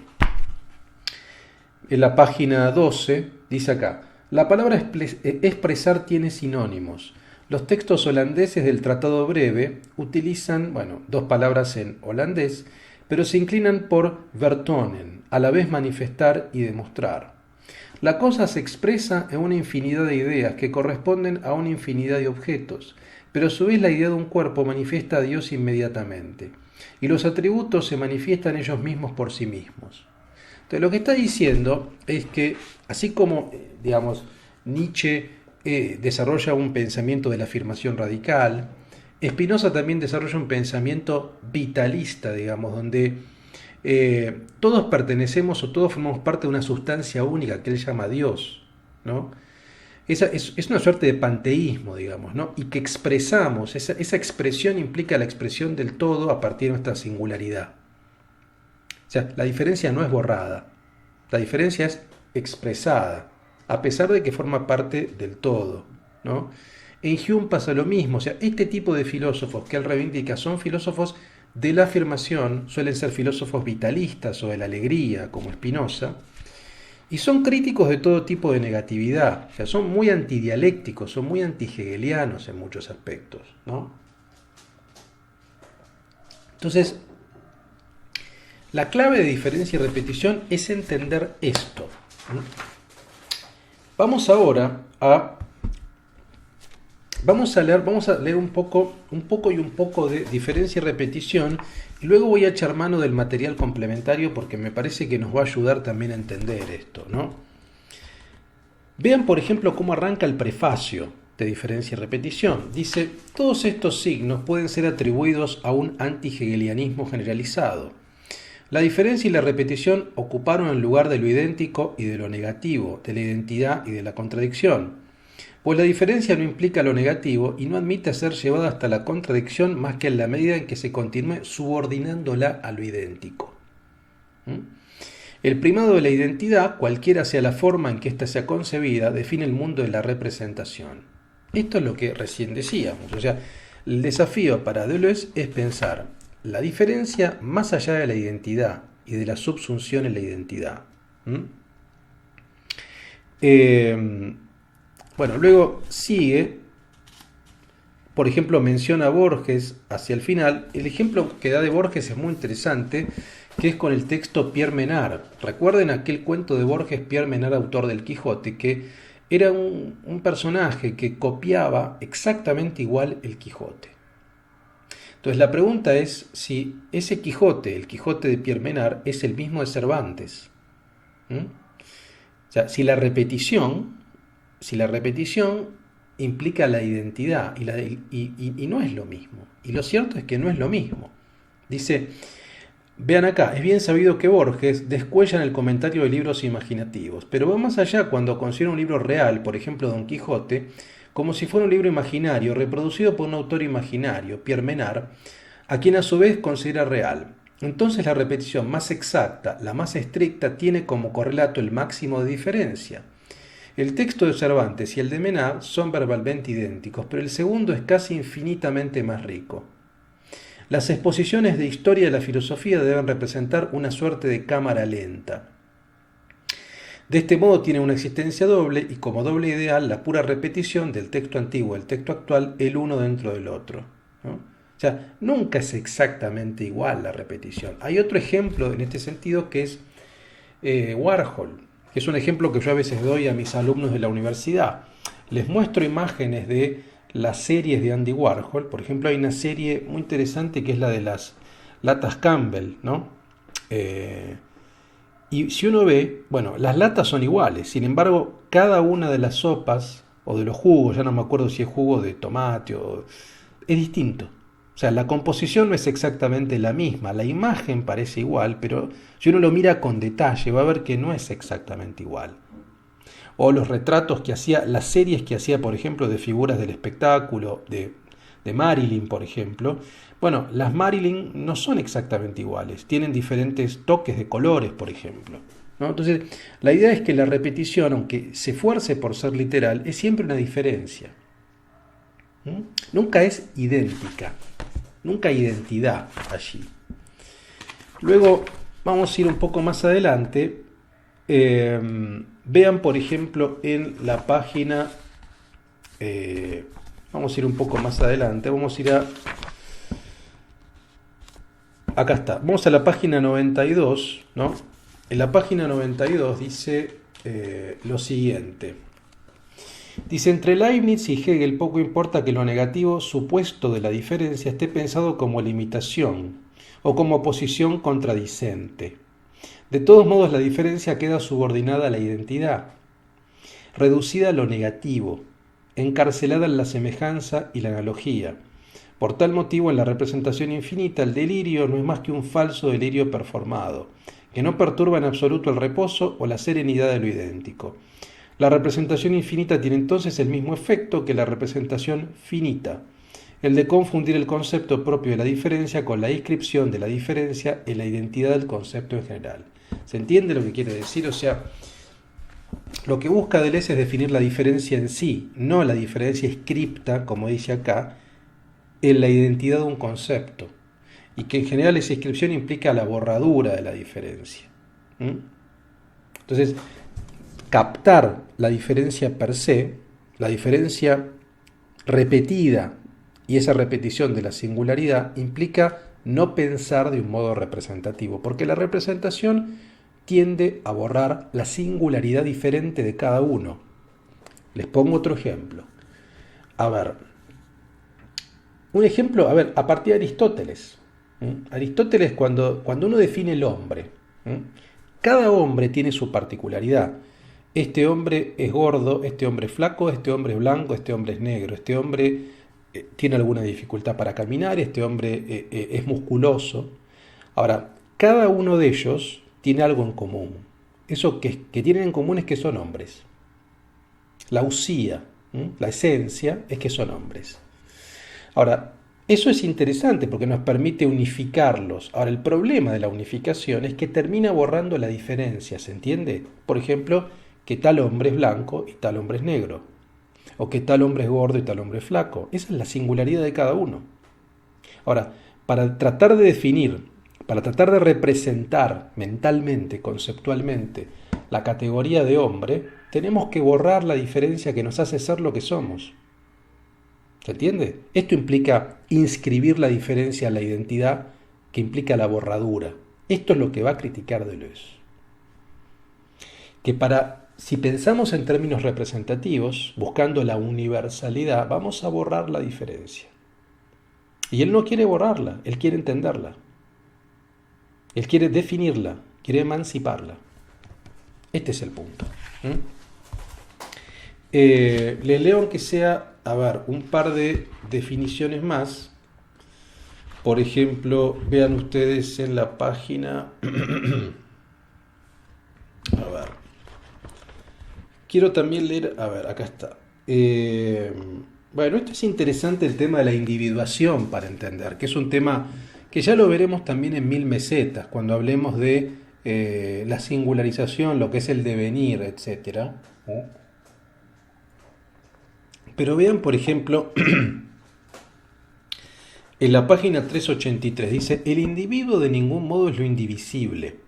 en la página 12, dice acá, la palabra expresar tiene sinónimos. Los textos holandeses del Tratado Breve utilizan, dos palabras en holandés, pero se inclinan por vertonen, a la vez manifestar y demostrar. La cosa se expresa en una infinidad de ideas que corresponden a una infinidad de objetos, pero a su vez la idea de un cuerpo manifiesta a Dios inmediatamente, y los atributos se manifiestan ellos mismos por sí mismos. Entonces lo que está diciendo es que, así como, Nietzsche desarrolla un pensamiento de la afirmación radical, Spinoza también desarrolla un pensamiento vitalista, donde todos pertenecemos o todos formamos parte de una sustancia única que él llama Dios, ¿no? Es una suerte de panteísmo, ¿no? Y que expresamos, esa expresión implica la expresión del todo a partir de nuestra singularidad. O sea, la diferencia no es borrada, la diferencia es expresada, a pesar de que forma parte del todo, ¿no? En Hume pasa lo mismo, o sea, este tipo de filósofos que él reivindica son filósofos de la afirmación, suelen ser filósofos vitalistas o de la alegría, como Spinoza, y son críticos de todo tipo de negatividad, o sea, son muy antidialécticos, son muy antihegelianos en muchos aspectos, ¿no? Entonces, la clave de diferencia y repetición es entender esto. Vamos ahora a leer un poco de diferencia y repetición, y luego voy a echar mano del material complementario porque me parece que nos va a ayudar también a entender esto, ¿no? Vean, por ejemplo, cómo arranca el prefacio de diferencia y repetición. Dice, todos estos signos pueden ser atribuidos a un anti-hegelianismo generalizado. La diferencia y la repetición ocuparon el lugar de lo idéntico y de lo negativo, de la identidad y de la contradicción. Pues la diferencia no implica lo negativo y no admite ser llevada hasta la contradicción más que en la medida en que se continúe subordinándola a lo idéntico. El primado de la identidad, cualquiera sea la forma en que ésta sea concebida, define el mundo de la representación. Esto es lo que recién decíamos. O sea, el desafío para Deleuze es pensar la diferencia más allá de la identidad y de la subsunción en la identidad. Luego sigue, por ejemplo, menciona a Borges hacia el final. El ejemplo que da de Borges es muy interesante, que es con el texto Pierre Menard. Recuerden aquel cuento de Borges, Pierre Menard, autor del Quijote, que era un personaje que copiaba exactamente igual el Quijote. Entonces la pregunta es si ese Quijote, el Quijote de Pierre Menard, es el mismo de Cervantes. O sea, si la repetición si la repetición implica la identidad y no es lo mismo. Y lo cierto es que no es lo mismo. Dice, vean acá, es bien sabido que Borges descuella en el comentario de libros imaginativos, pero va más allá cuando considera un libro real, por ejemplo Don Quijote, como si fuera un libro imaginario, reproducido por un autor imaginario, Pierre Menard, a quien a su vez considera real. Entonces la repetición más exacta, la más estricta, tiene como correlato el máximo de diferencia. El texto de Cervantes y el de Menard son verbalmente idénticos, pero el segundo es casi infinitamente más rico. Las exposiciones de historia de la filosofía deben representar una suerte de cámara lenta. De este modo tiene una existencia doble y como doble ideal la pura repetición del texto antiguo y el texto actual el uno dentro del otro, ¿no? O sea, nunca es exactamente igual la repetición. Hay otro ejemplo en este sentido que es Warhol, que es un ejemplo que yo a veces doy a mis alumnos de la universidad. Les muestro imágenes de las series de Andy Warhol. Por ejemplo, hay una serie muy interesante que es la de las latas Campbell, ¿no? Y si uno ve, bueno, las latas son iguales, sin embargo, cada una de las sopas o de los jugos, ya no me acuerdo si es jugo de tomate o... es distinto. O sea, la composición no es exactamente la misma, la imagen parece igual, pero si uno lo mira con detalle va a ver que no es exactamente igual. O los retratos que hacía, las series que hacía, por ejemplo, de figuras del espectáculo, de Marilyn, por ejemplo. Bueno, las Marilyn no son exactamente iguales, tienen diferentes toques de colores, por ejemplo, ¿no? Entonces, la idea es que la repetición, aunque se esfuerce por ser literal, es siempre una diferencia. Nunca es idéntica, nunca hay identidad allí. Luego, vamos a ir un poco más adelante. Vean, por ejemplo, en la página... vamos a ir un poco más adelante, vamos a ir a... Acá está, vamos a la página 92, ¿no? En la página 92 dice lo siguiente. Dice, entre Leibniz y Hegel poco importa que lo negativo supuesto de la diferencia esté pensado como limitación o como oposición contradicente. De todos modos, la diferencia queda subordinada a la identidad, reducida a lo negativo, encarcelada en la semejanza y la analogía. Por tal motivo, en la representación infinita, el delirio no es más que un falso delirio performado, que no perturba en absoluto el reposo o la serenidad de lo idéntico. La representación infinita tiene entonces el mismo efecto que la representación finita, el de confundir el concepto propio de la diferencia con la inscripción de la diferencia en la identidad del concepto en general. ¿Se entiende lo que quiere decir? O sea, lo que busca Deleuze es definir la diferencia en sí, no la diferencia inscripta, como dice acá, en la identidad de un concepto, y que en general esa inscripción implica la borradura de la diferencia. Entonces, captar la diferencia per se, la diferencia repetida y esa repetición de la singularidad implica no pensar de un modo representativo, porque la representación tiende a borrar la singularidad diferente de cada uno. Les pongo otro ejemplo. A ver, un ejemplo, a partir de Aristóteles. Aristóteles, cuando uno define el hombre, cada hombre tiene su particularidad. Este hombre es gordo, este hombre es flaco, este hombre es blanco, este hombre es negro, este hombre tiene alguna dificultad para caminar, este hombre es musculoso. Ahora, cada uno de ellos tiene algo en común. Eso que tienen en común es que son hombres. La usía, la esencia es que son hombres. Ahora, eso es interesante porque nos permite unificarlos. Ahora, el problema de la unificación es que termina borrando la diferencia, ¿se entiende? Por ejemplo, que tal hombre es blanco y tal hombre es negro. O que tal hombre es gordo y tal hombre es flaco. Esa es la singularidad de cada uno. Ahora, para tratar de definir, para tratar de representar mentalmente, conceptualmente, la categoría de hombre, tenemos que borrar la diferencia que nos hace ser lo que somos. ¿Se entiende? Esto implica inscribir la diferencia en la identidad, que implica la borradura. Esto es lo que va a criticar Deleuze. Que si pensamos en términos representativos, buscando la universalidad, vamos a borrar la diferencia. Y él no quiere borrarla, él quiere entenderla. Él quiere definirla, quiere emanciparla. Este es el punto. Les leo aunque sea, a ver, un par de definiciones más. Por ejemplo, vean ustedes en la página... A ver, quiero también leer, a ver, acá está. Bueno, esto es interesante el tema de la individuación para entender, que es un tema que ya lo veremos también en Mil Mesetas, cuando hablemos de la singularización, lo que es el devenir, etcétera. Pero vean, por ejemplo, en la página 383 dice, el individuo de ningún modo es lo indivisible.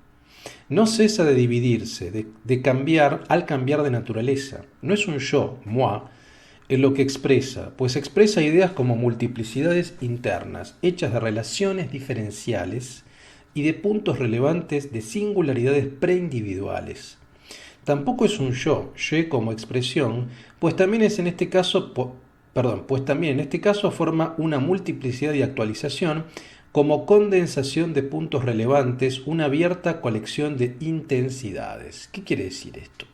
No cesa de dividirse, de cambiar al cambiar de naturaleza. No es un yo, moi, en lo que expresa, pues expresa ideas como multiplicidades internas, hechas de relaciones diferenciales y de puntos relevantes de singularidades preindividuales. Tampoco es un yo como expresión, pues también es en este caso, pues también en este caso forma una multiplicidad de actualización como condensación de puntos relevantes, una abierta colección de intensidades. ¿Qué quiere decir esto?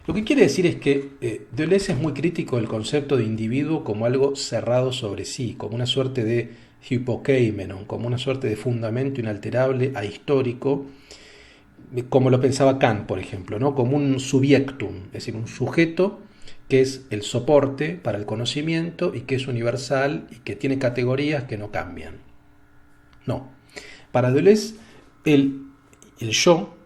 Lo que quiere decir es que Deleuze es muy crítico del concepto de individuo como algo cerrado sobre sí, como una suerte de hypokeimenon, como una suerte de fundamento inalterable, ahistórico, como lo pensaba Kant, por ejemplo, ¿no? Como un subjectum, es decir, un sujeto que es el soporte para el conocimiento y que es universal y que tiene categorías que no cambian. No. Para Deleuze, el yo,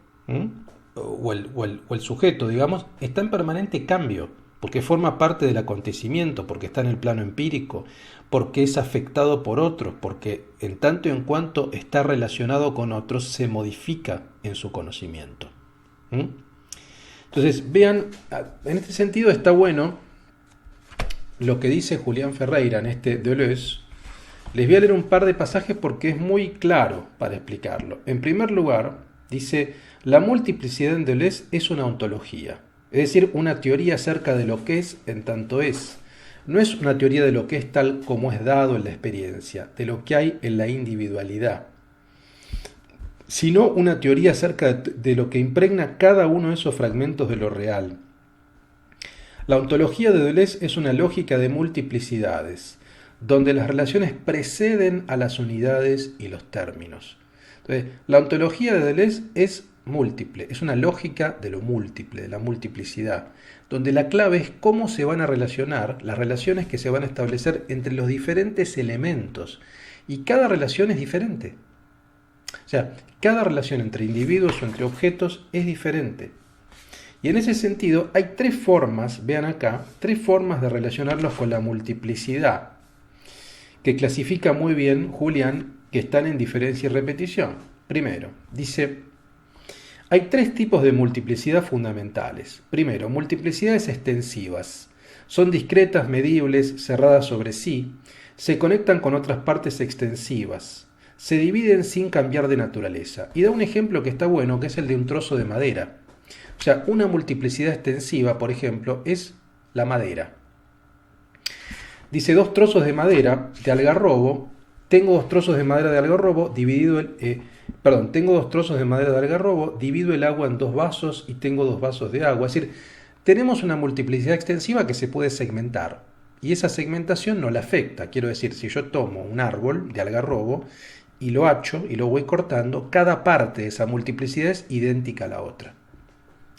o el sujeto, digamos, está en permanente cambio, porque forma parte del acontecimiento, porque está en el plano empírico, porque es afectado por otros, porque en tanto y en cuanto está relacionado con otros, se modifica en su conocimiento. Entonces, vean, en este sentido está bueno lo que dice Julián Ferreira en este Deleuze. Les voy a leer un par de pasajes porque es muy claro para explicarlo. En primer lugar, dice, la multiplicidad en Deleuze es una ontología, es decir, una teoría acerca de lo que es en tanto es. No es una teoría de lo que es tal como es dado en la experiencia, de lo que hay en la individualidad, sino una teoría acerca de lo que impregna cada uno de esos fragmentos de lo real. La ontología de Deleuze es una lógica de multiplicidades, donde las relaciones preceden a las unidades y los términos. Entonces, la ontología de Deleuze es múltiple, es una lógica de lo múltiple, de la multiplicidad, donde la clave es cómo se van a relacionar, las relaciones que se van a establecer entre los diferentes elementos, y cada relación es diferente. O sea, cada relación entre individuos o entre objetos es diferente. Y en ese sentido hay tres formas, vean acá, tres formas de relacionarlos con la multiplicidad, que clasifica muy bien Julián, que están en diferencia y repetición. Primero, dice, hay tres tipos de multiplicidad fundamentales. Primero, multiplicidades extensivas. Son discretas, medibles, cerradas sobre sí, se conectan con otras partes extensivas, se dividen sin cambiar de naturaleza. Y da un ejemplo que está bueno, que es el de un trozo de madera. O sea, una multiplicidad extensiva, por ejemplo, es la madera. Dice dos trozos de madera de algarrobo. Tengo dos trozos de madera de algarrobo, tengo dos trozos de madera de algarrobo, divido el agua en dos vasos y tengo dos vasos de agua. Es decir, tenemos una multiplicidad extensiva que se puede segmentar. Y esa segmentación no la afecta. Quiero decir, si yo tomo un árbol de algarrobo y lo hacho y lo voy cortando, cada parte de esa multiplicidad es idéntica a la otra.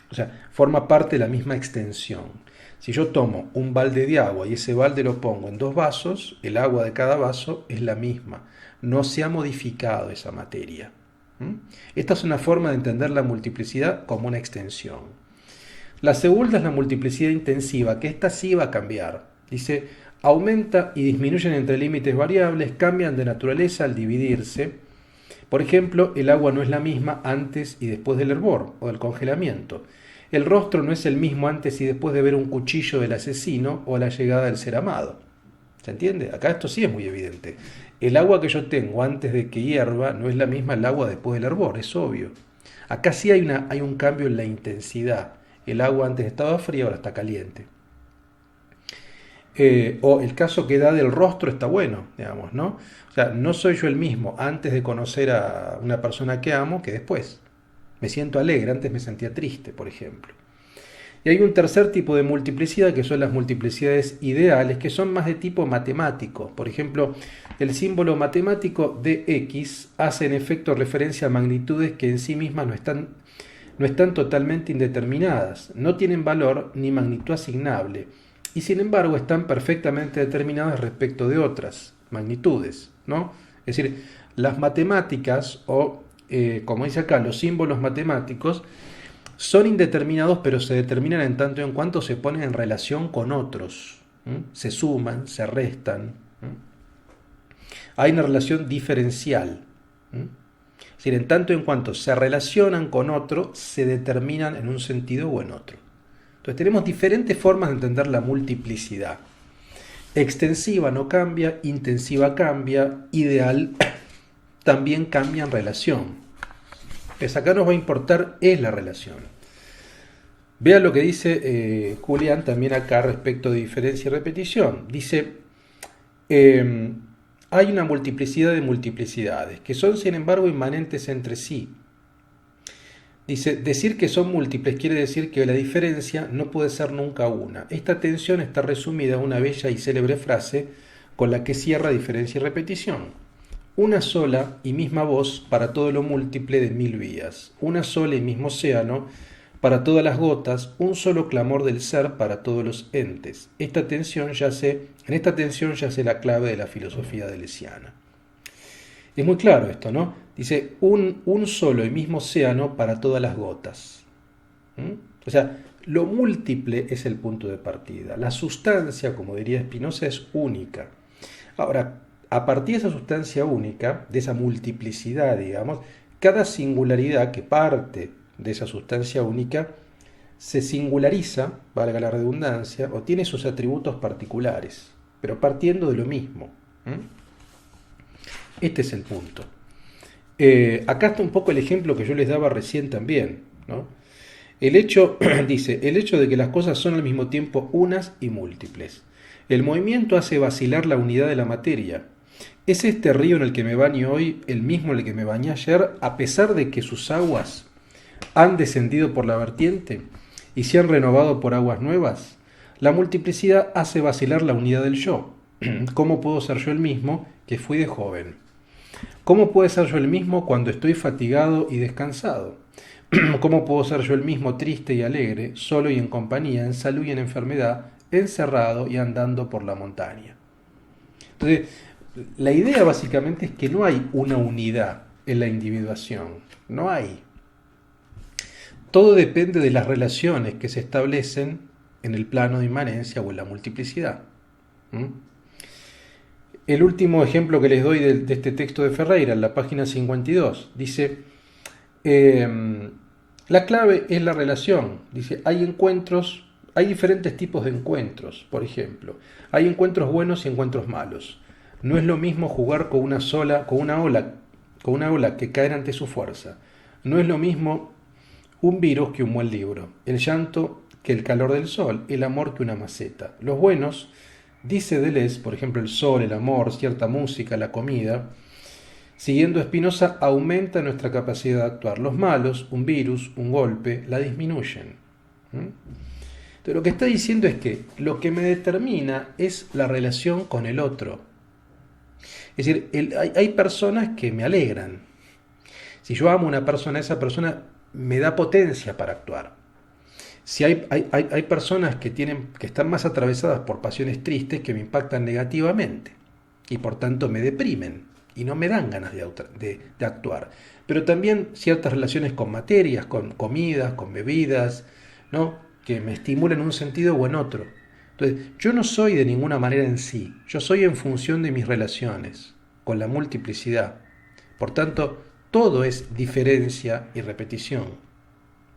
O sea, forma parte de la misma extensión. Si yo tomo un balde de agua y ese balde lo pongo en dos vasos, el agua de cada vaso es la misma. No se ha modificado esa materia. Esta es una forma de entender la multiplicidad como una extensión. La segunda es la multiplicidad intensiva, que esta sí va a cambiar. Dice, aumenta y disminuyen entre límites variables, cambian de naturaleza al dividirse. Por ejemplo, el agua no es la misma antes y después del hervor o del congelamiento. El rostro no es el mismo antes y después de ver un cuchillo del asesino o la llegada del ser amado. ¿Se entiende? Acá esto sí es muy evidente. El agua que yo tengo antes de que hierva no es la misma el agua después del hervor, es obvio. Acá sí hay un cambio en la intensidad. El agua antes estaba fría, ahora está caliente. O el caso que da del rostro está bueno, digamos, ¿no? O sea, no soy yo el mismo antes de conocer a una persona que amo que después. Me siento alegre, antes me sentía triste, por ejemplo. Y hay un tercer tipo de multiplicidad, que son las multiplicidades ideales, que son más de tipo matemático. Por ejemplo, el símbolo matemático de x hace en efecto referencia a magnitudes que en sí mismas no están totalmente indeterminadas, no tienen valor ni magnitud asignable, y sin embargo están perfectamente determinadas respecto de otras magnitudes, ¿no? Es decir, las matemáticas, o como dice acá, los símbolos matemáticos, son indeterminados, pero se determinan en tanto en cuanto se ponen en relación con otros. Se suman, se restan. Hay una relación diferencial. Es decir, en tanto en cuanto se relacionan con otro, se determinan en un sentido o en otro. Entonces tenemos diferentes formas de entender la multiplicidad. Extensiva no cambia, intensiva cambia, ideal también cambia en relación. Pues acá nos va a importar es la relación. Vean lo que dice Julián también acá respecto de diferencia y repetición. Dice, hay una multiplicidad de multiplicidades que son sin embargo inmanentes entre sí. Dice, decir que son múltiples quiere decir que la diferencia no puede ser nunca una. Esta tensión está resumida en una bella y célebre frase con la que cierra diferencia y repetición. Una sola y misma voz para todo lo múltiple de 1000 vías, una sola y mismo océano para todas las gotas, un solo clamor del ser para todos los entes. En esta tensión yace la clave de la filosofía deleuziana. Es muy claro esto, ¿no? Dice, un solo y mismo océano para todas las gotas. O sea, lo múltiple es el punto de partida. La sustancia, como diría Spinoza, es única. Ahora, a partir de esa sustancia única, de esa multiplicidad, digamos, cada singularidad que parte de esa sustancia única se singulariza, valga la redundancia, o tiene sus atributos particulares, pero partiendo de lo mismo. Este es el punto. Acá está un poco el ejemplo que yo les daba recién también, ¿no? Dice, el hecho de que las cosas son al mismo tiempo unas y múltiples. El movimiento hace vacilar la unidad de la materia. ¿Es este río en el que me baño hoy el mismo en el que me bañé ayer, a pesar de que sus aguas han descendido por la vertiente y se han renovado por aguas nuevas? La multiplicidad hace vacilar la unidad del yo. ¿Cómo puedo ser yo el mismo que fui de joven? ¿Cómo puedo ser yo el mismo cuando estoy fatigado y descansado? ¿Cómo puedo ser yo el mismo triste y alegre, solo y en compañía, en salud y en enfermedad, encerrado y andando por la montaña? Entonces, la idea básicamente es que no hay una unidad en la individuación, no hay. Todo depende de las relaciones que se establecen en el plano de inmanencia o en la multiplicidad. El último ejemplo que les doy de este texto de Ferreira, en la página 52, dice, la clave es la relación. Dice, hay diferentes tipos de encuentros, por ejemplo. Hay encuentros buenos y encuentros malos. No es lo mismo jugar con una ola que caer ante su fuerza. No es lo mismo un virus que un buen libro, el llanto que el calor del sol, el amor que una maceta. Los buenos, dice Deleuze, por ejemplo, el sol, el amor, cierta música, la comida, siguiendo a Spinoza, aumenta nuestra capacidad de actuar. Los malos, un virus, un golpe, la disminuyen. Entonces, lo que está diciendo es que lo que me determina es la relación con el otro. Es decir, hay personas que me alegran. Si yo amo a una persona, esa persona me da potencia para actuar. Si hay personas que están más atravesadas por pasiones tristes que me impactan negativamente y por tanto me deprimen y no me dan ganas de actuar. Pero también ciertas relaciones con materias, con comidas, con bebidas, ¿no?, que me estimulan en un sentido o en otro. Entonces, yo no soy de ninguna manera en sí, yo soy en función de mis relaciones con la multiplicidad. Por tanto, todo es diferencia y repetición.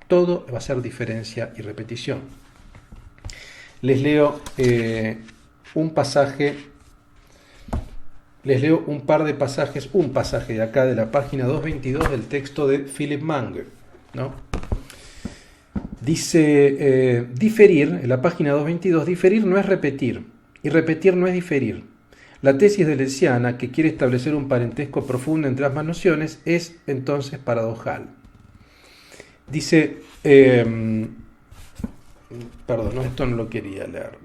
Todo va a ser diferencia y repetición. Les leo un par de pasajes, un pasaje de acá de la página 222 del texto de Philip Munger, ¿no? Dice, diferir, en la página 222, diferir no es repetir, y repetir no es diferir. La tesis deleuziana, que quiere establecer un parentesco profundo entre ambas nociones, es entonces paradojal. Dice, Perdón, no, esto no lo quería leer.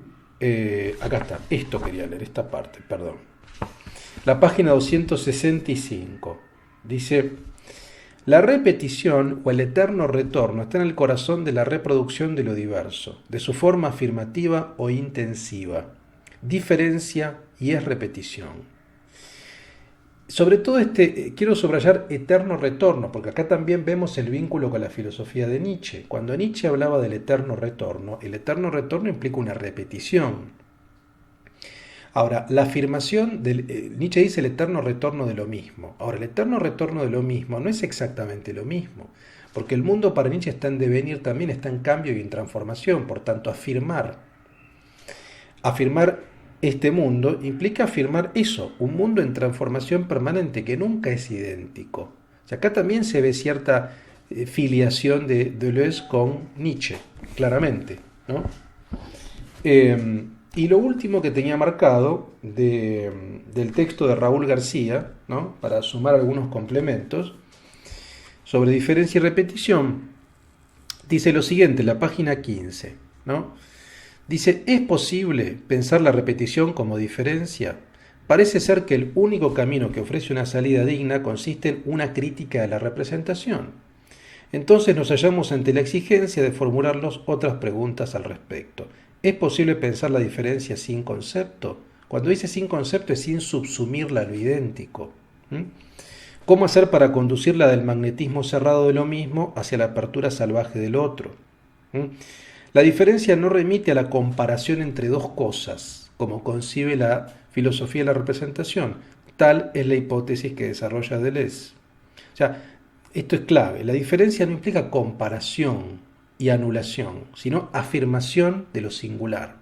Acá está, esto quería leer, esta parte, perdón. La página 265 dice: la repetición o el eterno retorno está en el corazón de la reproducción de lo diverso, de su forma afirmativa o intensiva. Diferencia y es repetición. Sobre todo quiero subrayar eterno retorno, porque acá también vemos el vínculo con la filosofía de Nietzsche. Cuando Nietzsche hablaba del eterno retorno, el eterno retorno implica una repetición. Ahora, la afirmación Nietzsche dice el eterno retorno de lo mismo. Ahora, el eterno retorno de lo mismo no es exactamente lo mismo, porque el mundo para Nietzsche está en devenir también, está en cambio y en transformación. Por tanto, afirmar este mundo implica afirmar eso, un mundo en transformación permanente que nunca es idéntico. O sea, acá también se ve cierta filiación de Deleuze con Nietzsche, claramente, ¿no? Y lo último que tenía marcado del texto de Raúl García, ¿no?, para sumar algunos complementos, sobre diferencia y repetición, dice lo siguiente, la página 15, ¿no? Dice: ¿es posible pensar la repetición como diferencia? Parece ser que el único camino que ofrece una salida digna consiste en una crítica de la representación. Entonces nos hallamos ante la exigencia de formularnos otras preguntas al respecto. ¿Es posible pensar la diferencia sin concepto? Cuando dice sin concepto es sin subsumirla a lo idéntico. ¿Cómo hacer para conducirla del magnetismo cerrado de lo mismo hacia la apertura salvaje del otro? La diferencia no remite a la comparación entre dos cosas, como concibe la filosofía de la representación. Tal es la hipótesis que desarrolla Deleuze. O sea, esto es clave. La diferencia no implica comparación y anulación, sino afirmación de lo singular.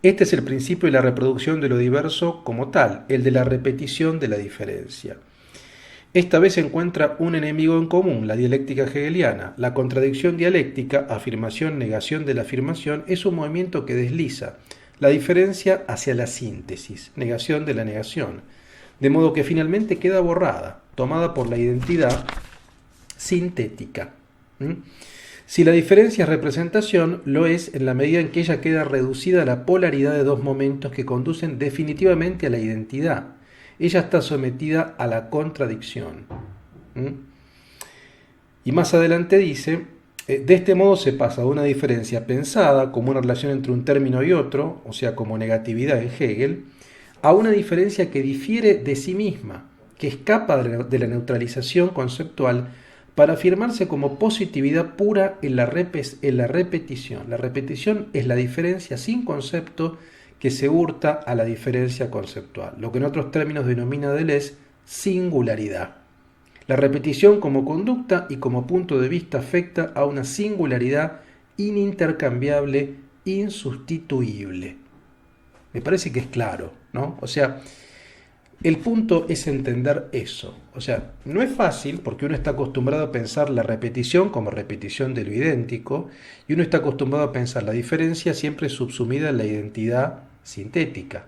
Este es el principio de la reproducción de lo diverso como tal, el de la repetición de la diferencia. Esta vez se encuentra un enemigo en común, la dialéctica hegeliana. La contradicción dialéctica, afirmación, negación de la afirmación, es un movimiento que desliza la diferencia hacia la síntesis, negación de la negación, de modo que finalmente queda borrada, tomada por la identidad sintética. Si la diferencia es representación, lo es en la medida en que ella queda reducida a la polaridad de dos momentos que conducen definitivamente a la identidad. Ella está sometida a la contradicción. Y más adelante dice: de este modo se pasa de una diferencia pensada como una relación entre un término y otro, o sea, como negatividad en Hegel, a una diferencia que difiere de sí misma, que escapa de la neutralización conceptual para afirmarse como positividad pura en la repetición. La repetición es la diferencia sin concepto que se hurta a la diferencia conceptual, lo que en otros términos denomina Deleuze singularidad. La repetición como conducta y como punto de vista afecta a una singularidad inintercambiable, insustituible. Me parece que es claro, ¿no? O sea, el punto es entender eso. O sea, no es fácil porque uno está acostumbrado a pensar la repetición como repetición de lo idéntico y uno está acostumbrado a pensar la diferencia siempre subsumida en la identidad sintética.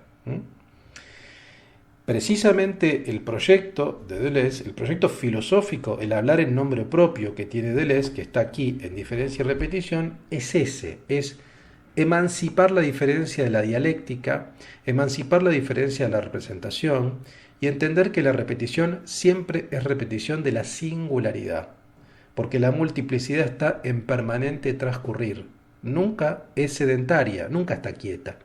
Precisamente el proyecto de Deleuze, el proyecto filosófico, el hablar en nombre propio que tiene Deleuze, que está aquí en diferencia y repetición, es ese, es emancipar la diferencia de la dialéctica, emancipar la diferencia de la representación y entender que la repetición siempre es repetición de la singularidad, porque la multiplicidad está en permanente transcurrir, nunca es sedentaria, nunca está quieta.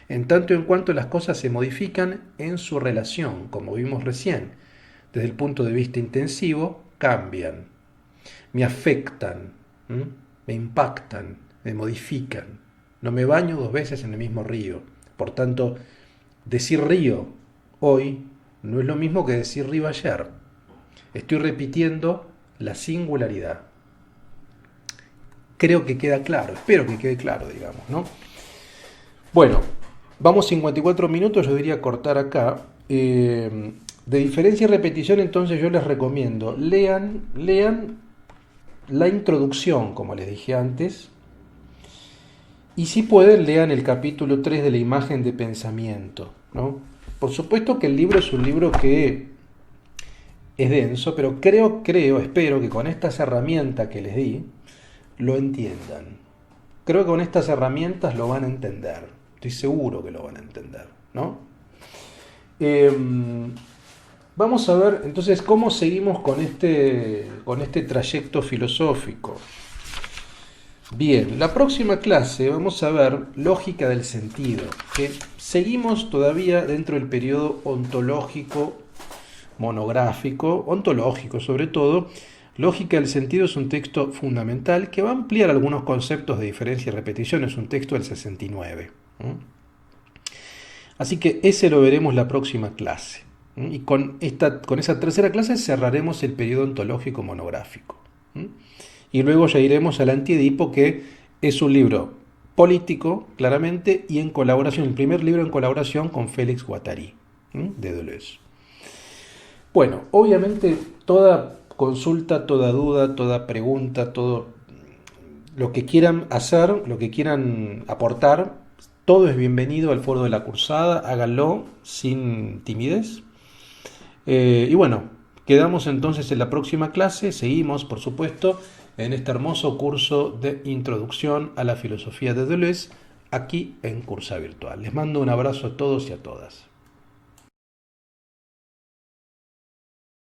En tanto en cuanto las cosas se modifican en su relación, como vimos recién, desde el punto de vista intensivo, cambian, me afectan, me impactan, me modifican. No me baño dos veces en el mismo río. Por tanto, decir río hoy no es lo mismo que decir río ayer. Estoy repitiendo la singularidad. Creo que queda claro, espero que quede claro, digamos, ¿no? Bueno, vamos 54 minutos, yo diría cortar acá. De diferencia y repetición, entonces yo les recomiendo, lean la introducción, como les dije antes, y si pueden, lean el capítulo 3 de la imagen de pensamiento, ¿no? Por supuesto que el libro es un libro que es denso, pero espero que con estas herramientas que les di, lo entiendan. creo que con estas herramientas lo van a entender. Estoy seguro que lo van a entender, ¿no? Vamos a ver entonces cómo seguimos con este trayecto filosófico. Bien, la próxima clase vamos a ver lógica del sentido, que seguimos todavía dentro del periodo ontológico monográfico, ontológico sobre todo. Lógica del sentido es un texto fundamental que va a ampliar algunos conceptos de diferencia y repetición, es un texto del 69. Así que ese lo veremos la próxima clase. Y con esa tercera clase cerraremos el periodo ontológico monográfico. Y luego ya iremos al Anti-Edipo, que es un libro político, claramente, y en colaboración, el primer libro en colaboración con Félix Guattari, de Deleuze. Bueno, obviamente toda consulta, toda duda, toda pregunta, todo lo que quieran hacer, lo que quieran aportar, todo es bienvenido al Foro de la Cursada, háganlo sin timidez. Y bueno, quedamos entonces en la próxima clase, seguimos por supuesto en este hermoso curso de Introducción a la Filosofía de Deleuze, aquí en Cursa Virtual. Les mando un abrazo a todos y a todas.